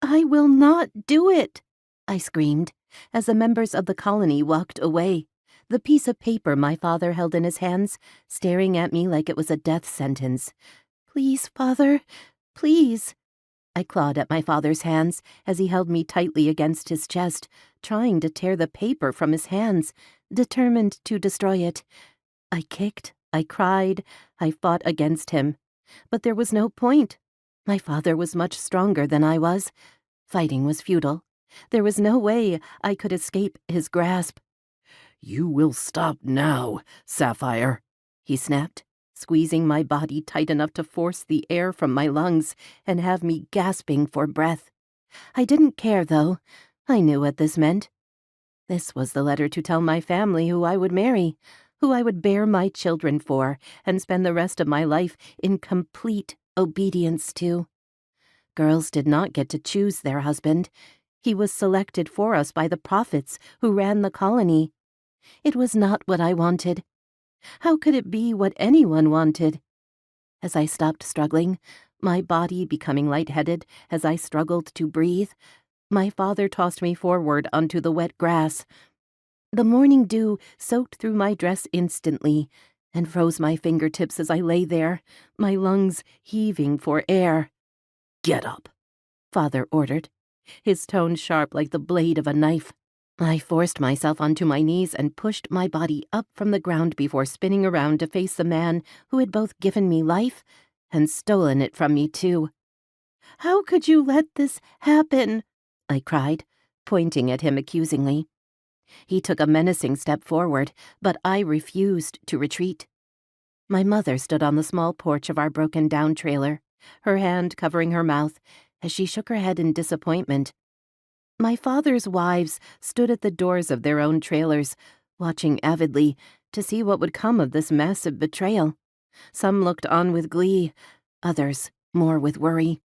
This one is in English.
I will not do it, I screamed, as the members of the colony walked away, the piece of paper my father held in his hands, staring at me like it was a death sentence. Please, Father, please. I clawed at my father's hands as he held me tightly against his chest, trying to tear the paper from his hands, determined to destroy it. I kicked, I cried, I fought against him. But there was no point. My father was much stronger than I was. Fighting was futile. There was no way I could escape his grasp. You will stop now, Sapphire, he snapped, squeezing my body tight enough to force the air from my lungs and have me gasping for breath. I didn't care, though. I knew what this meant. This was the letter to tell my family who I would marry, who I would bear my children for and spend the rest of my life in complete obedience to. Girls did not get to choose their husband. He was selected for us by the prophets who ran the colony. It was not what I wanted. How could it be what anyone wanted? As I stopped struggling, my body becoming lightheaded as I struggled to breathe, my father tossed me forward onto the wet grass. The morning dew soaked through my dress instantly and froze my fingertips as I lay there, my lungs heaving for air. Get up, Father ordered, his tone sharp like the blade of a knife. I forced myself onto my knees and pushed my body up from the ground before spinning around to face the man who had both given me life and stolen it from me, too. How could you let this happen? I cried, pointing at him accusingly. He took a menacing step forward, but I refused to retreat. My mother stood on the small porch of our broken-down trailer, her hand covering her mouth as she shook her head in disappointment. My father's wives stood at the doors of their own trailers, watching avidly to see what would come of this massive betrayal. Some looked on with glee, others more with worry.